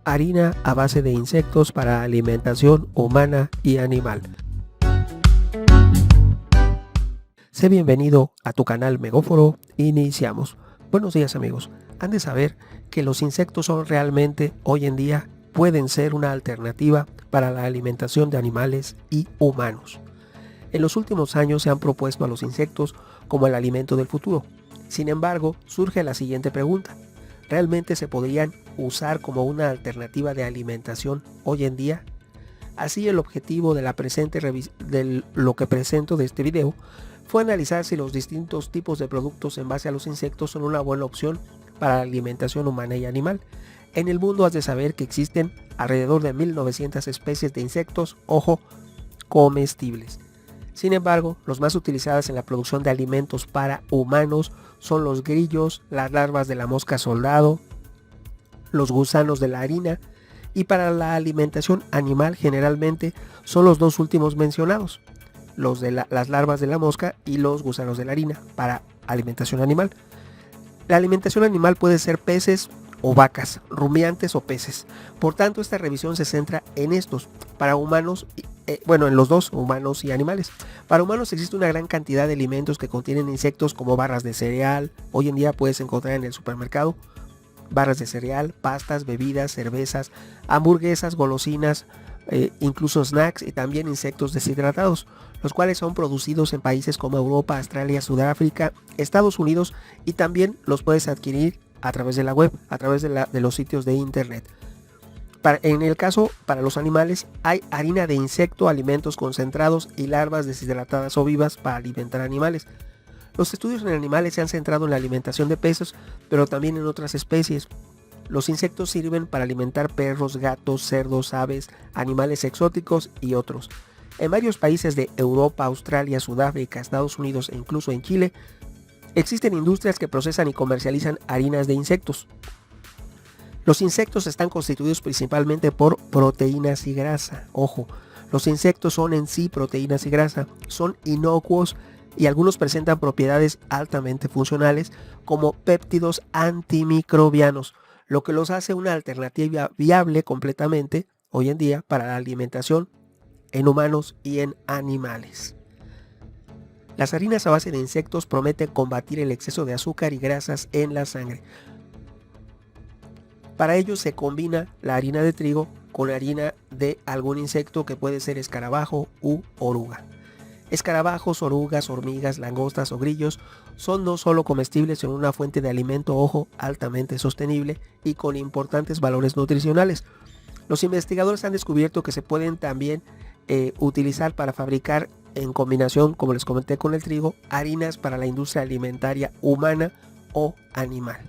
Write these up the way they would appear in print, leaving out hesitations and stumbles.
harina a base de insectos para alimentación humana y animal. Sé bienvenido a tu canal Megóforo. Iniciamos. Buenos días amigos. Han de saber que los insectos son realmente, hoy en día, pueden ser una alternativa para la alimentación de animales y humanos. En los últimos años se han propuesto a los insectos como el alimento del futuro. Sin embargo, surge la siguiente pregunta. ¿Realmente se podrían usar como una alternativa de alimentación hoy en día? Así, el objetivo de lo que presento de este video fue analizar si los distintos tipos de productos en base a los insectos son una buena opción para la alimentación humana y animal. En el mundo has de saber que existen alrededor de 1900 especies de insectos, comestibles. Sin embargo, los más utilizados en la producción de alimentos para humanos son los grillos, las larvas de la mosca soldado, los gusanos de la harina, y para la alimentación animal generalmente son los dos últimos mencionados, las larvas de la mosca y los gusanos de la harina para alimentación animal. La alimentación animal puede ser peces o vacas, rumiantes o peces. Por tanto, esta revisión se centra en estos. Para humanos, en los dos, humanos y animales. Para humanos existe una gran cantidad de alimentos que contienen insectos como barras de cereal. Hoy en día puedes encontrar en el supermercado barras de cereal, pastas, bebidas, cervezas, hamburguesas, golosinas, incluso snacks y también insectos deshidratados, los cuales son producidos en países como Europa, Australia, Sudáfrica, Estados Unidos, y también los puedes adquirir a través de la web, a través de los sitios de internet. En el caso para los animales hay harina de insecto, alimentos concentrados y larvas deshidratadas o vivas para alimentar animales. Los estudios en animales se han centrado en la alimentación de peces, pero también en otras especies. Los insectos sirven para alimentar perros, gatos, cerdos, aves, animales exóticos y otros. En varios países de Europa, Australia, Sudáfrica, Estados Unidos e incluso en Chile, existen industrias que procesan y comercializan harinas de insectos. Los insectos están constituidos principalmente por proteínas y grasa. Los insectos son en sí proteínas y grasa, son inocuos y algunos presentan propiedades altamente funcionales como péptidos antimicrobianos, lo que los hace una alternativa viable completamente hoy en día para la alimentación en humanos y en animales. Las harinas a base de insectos prometen combatir el exceso de azúcar y grasas en la sangre. Para ello se combina la harina de trigo con la harina de algún insecto que puede ser escarabajo u oruga. Escarabajos, orugas, hormigas, langostas o grillos son no solo comestibles, sino una fuente de alimento, altamente sostenible y con importantes valores nutricionales. Los investigadores han descubierto que se pueden también utilizar para fabricar, en combinación, como les comenté con el trigo, harinas para la industria alimentaria humana o animal.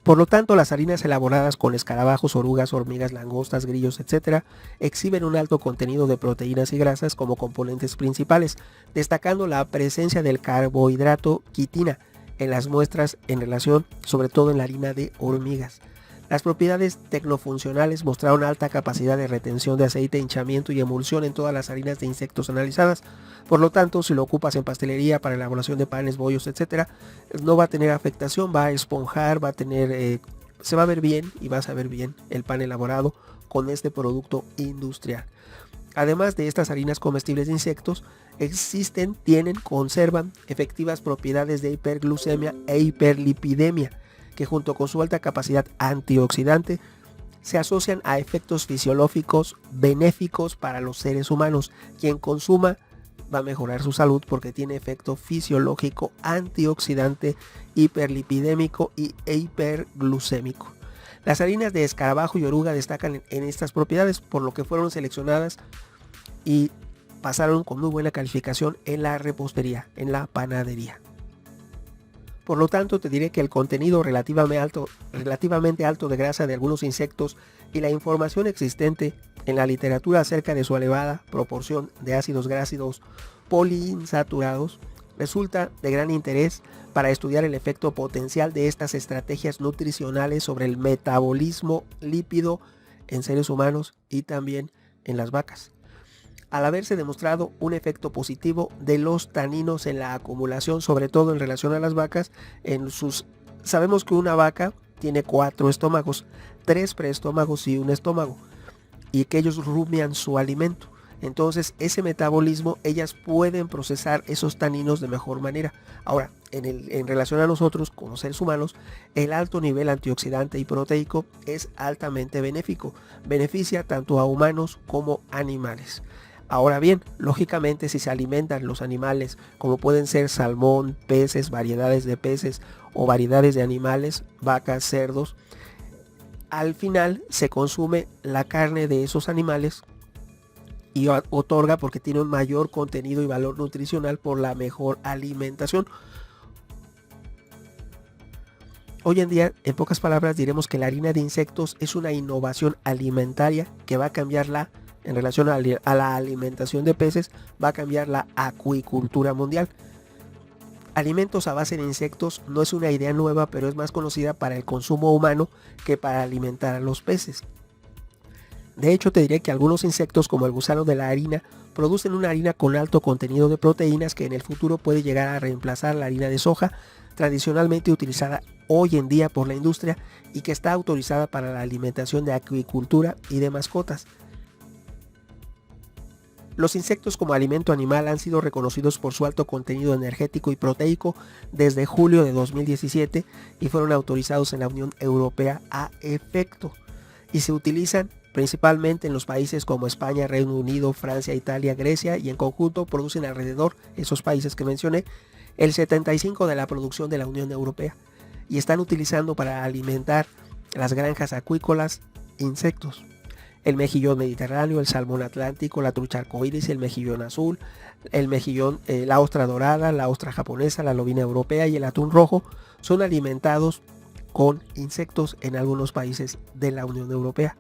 Por lo tanto, las harinas elaboradas con escarabajos, orugas, hormigas, langostas, grillos, etc., exhiben un alto contenido de proteínas y grasas como componentes principales, destacando la presencia del carbohidrato quitina en las muestras en relación, sobre todo en la harina de hormigas. Las propiedades tecnofuncionales mostraron alta capacidad de retención de aceite, hinchamiento y emulsión en todas las harinas de insectos analizadas. Por lo tanto, si lo ocupas en pastelería para elaboración de panes, bollos, etc., no va a tener afectación, va a esponjar, se va a ver bien y vas a ver bien el pan elaborado con este producto industrial. Además de estas harinas comestibles de insectos, conservan efectivas propiedades de hiperglucemia e hiperlipidemia, que junto con su alta capacidad antioxidante se asocian a efectos fisiológicos benéficos para los seres humanos. Quien consuma va a mejorar su salud porque tiene efecto fisiológico antioxidante, hiperlipidémico e hiperglucémico. Las harinas de escarabajo y oruga destacan en estas propiedades, por lo que fueron seleccionadas y pasaron con muy buena calificación en la repostería, en la panadería. Por lo tanto, te diré que el contenido relativamente alto de grasa de algunos insectos y la información existente en la literatura acerca de su elevada proporción de ácidos grasos poliinsaturados resulta de gran interés para estudiar el efecto potencial de estas estrategias nutricionales sobre el metabolismo lípido en seres humanos y también en las vacas. Al haberse demostrado un efecto positivo de los taninos en la acumulación, sobre todo en relación a las vacas, sabemos que una vaca tiene 4 estómagos, 3 preestómagos y un estómago, y que ellos rumian su alimento. Entonces ese metabolismo, ellas pueden procesar esos taninos de mejor manera. Ahora, en relación a nosotros como seres humanos, el alto nivel antioxidante y proteico es altamente benéfico. Beneficia tanto a humanos como animales. Ahora bien, lógicamente si se alimentan los animales como pueden ser salmón, peces, variedades de peces o variedades de animales, vacas, cerdos, al final se consume la carne de esos animales y otorga porque tiene un mayor contenido y valor nutricional por la mejor alimentación. Hoy en día, en pocas palabras, diremos que la harina de insectos es una innovación alimentaria que va a cambiar en relación a la alimentación de peces, va a cambiar la acuicultura mundial. Alimentos a base de insectos no es una idea nueva, pero es más conocida para el consumo humano que para alimentar a los peces. De hecho, te diré que algunos insectos como el gusano de la harina producen una harina con alto contenido de proteínas que en el futuro puede llegar a reemplazar la harina de soja tradicionalmente utilizada hoy en día por la industria y que está autorizada para la alimentación de acuicultura y de mascotas. Los insectos como alimento animal han sido reconocidos por su alto contenido energético y proteico desde julio de 2017 y fueron autorizados en la Unión Europea a efecto y se utilizan principalmente en los países como España, Reino Unido, Francia, Italia, Grecia, y en conjunto producen alrededor, esos países que mencioné, el 75% de la producción de la Unión Europea y están utilizando para alimentar las granjas acuícolas insectos. El mejillón mediterráneo, el salmón atlántico, la trucha arcoíris, el mejillón azul, el mejillón, la ostra dorada, la ostra japonesa, la lobina europea y el atún rojo son alimentados con insectos en algunos países de la Unión Europea.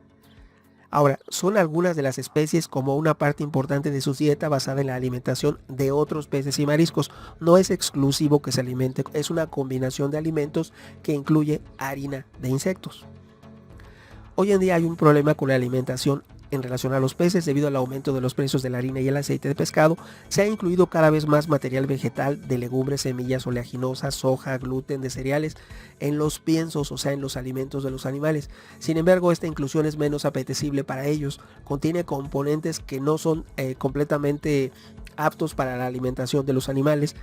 Ahora, son algunas de las especies como una parte importante de su dieta basada en la alimentación de otros peces y mariscos. No es exclusivo que se alimente, es una combinación de alimentos que incluye harina de insectos. Hoy en día hay un problema con la alimentación en relación a los peces debido al aumento de los precios de la harina y el aceite de pescado. Se ha incluido cada vez más material vegetal de legumbres, semillas oleaginosas, soja, gluten, de cereales en los piensos, o sea, en los alimentos de los animales. Sin embargo, esta inclusión es menos apetecible para ellos. Contiene componentes que no son completamente aptos para la alimentación de los animales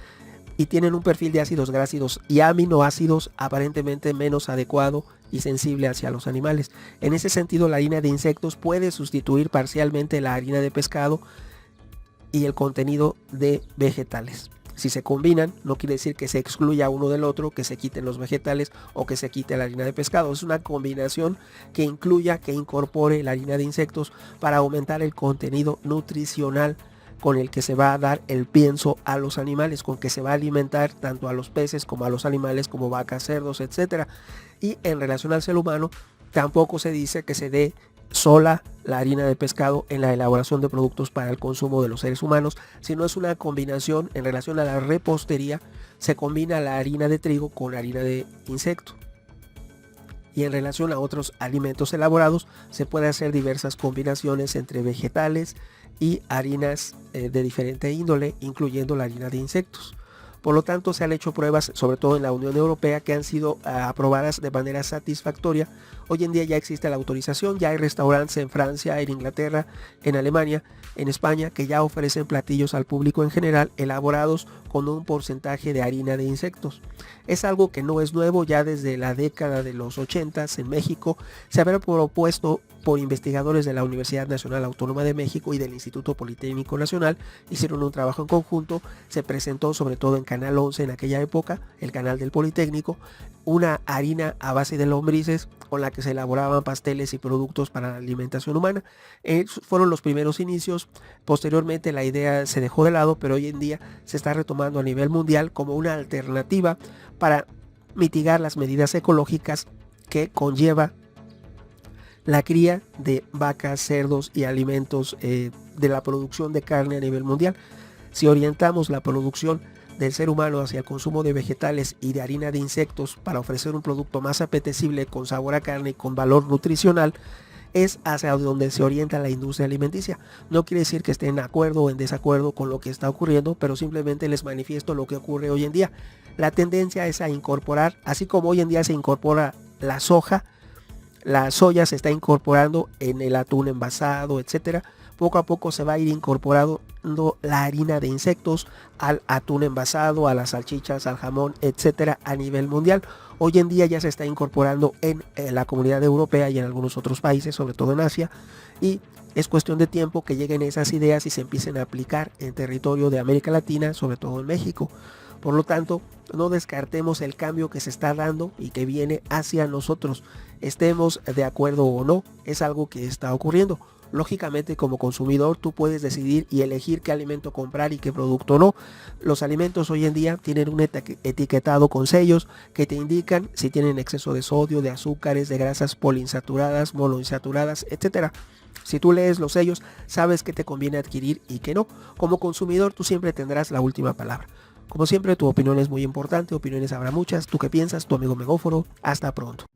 y tienen un perfil de ácidos grasos y aminoácidos aparentemente menos adecuado y sensible hacia los animales. En ese sentido, la harina de insectos puede sustituir parcialmente la harina de pescado y el contenido de vegetales. Si se combinan, no quiere decir que se excluya uno del otro, que se quiten los vegetales o que se quite la harina de pescado. Es una combinación que incluya, que incorpore la harina de insectos para aumentar el contenido nutricional con el que se va a dar el pienso a los animales, con que se va a alimentar tanto a los peces como a los animales como vacas, cerdos, etc. Y en relación al ser humano, tampoco se dice que se dé sola la harina de pescado en la elaboración de productos para el consumo de los seres humanos, sino es una combinación. En relación a la repostería, se combina la harina de trigo con la harina de insecto. Y en relación a otros alimentos elaborados, se puede hacer diversas combinaciones entre vegetales y harinas de diferente índole, incluyendo la harina de insectos. Por lo tanto, se han hecho pruebas, sobre todo en la Unión Europea, que han sido aprobadas de manera satisfactoria. Hoy en día ya existe la autorización, ya hay restaurantes en Francia, en Inglaterra, en Alemania, en España, que ya ofrecen platillos al público en general elaborados con un porcentaje de harina de insectos. Es algo que no es nuevo, ya desde la década de los 80 en México se había propuesto por investigadores de la Universidad Nacional Autónoma de México y del Instituto Politécnico Nacional. Hicieron un trabajo en conjunto, se presentó sobre todo en Canal 11 en aquella época, el canal del Politécnico, una harina a base de lombrices con la que se elaboraban pasteles y productos para la alimentación humana. Fueron los primeros inicios. Posteriormente la idea se dejó de lado, pero hoy en día se está retomando a nivel mundial como una alternativa para mitigar las medidas ecológicas que conlleva la cría de vacas, cerdos y alimentos de la producción de carne a nivel mundial. Si orientamos la producción del ser humano hacia el consumo de vegetales y de harina de insectos para ofrecer un producto más apetecible, con sabor a carne y con valor nutricional, es hacia donde se orienta la industria alimenticia. No quiere decir que esté en acuerdo o en desacuerdo con lo que está ocurriendo, pero simplemente les manifiesto lo que ocurre hoy en día. La tendencia es a incorporar, así como hoy en día se incorpora la soja, la soya se está incorporando en el atún envasado, etcétera. Poco a poco se va a ir incorporando la harina de insectos al atún envasado, a las salchichas, al jamón, etcétera, a nivel mundial. Hoy en día ya se está incorporando en la comunidad europea y en algunos otros países, sobre todo en Asia, y es cuestión de tiempo que lleguen esas ideas y se empiecen a aplicar en territorio de América Latina, sobre todo en México. Por lo tanto, no descartemos el cambio que se está dando y que viene hacia nosotros. Estemos de acuerdo o no, es algo que está ocurriendo. Lógicamente, como consumidor, tú puedes decidir y elegir qué alimento comprar y qué producto no. Los alimentos hoy en día tienen un etiquetado con sellos que te indican si tienen exceso de sodio, de azúcares, de grasas poliinsaturadas, monoinsaturadas, etcétera. Si tú lees los sellos, sabes qué te conviene adquirir y qué no. Como consumidor, tú siempre tendrás la última palabra. Como siempre, tu opinión es muy importante, opiniones habrá muchas. ¿Tú qué piensas? Tu amigo Megóforo. Hasta pronto.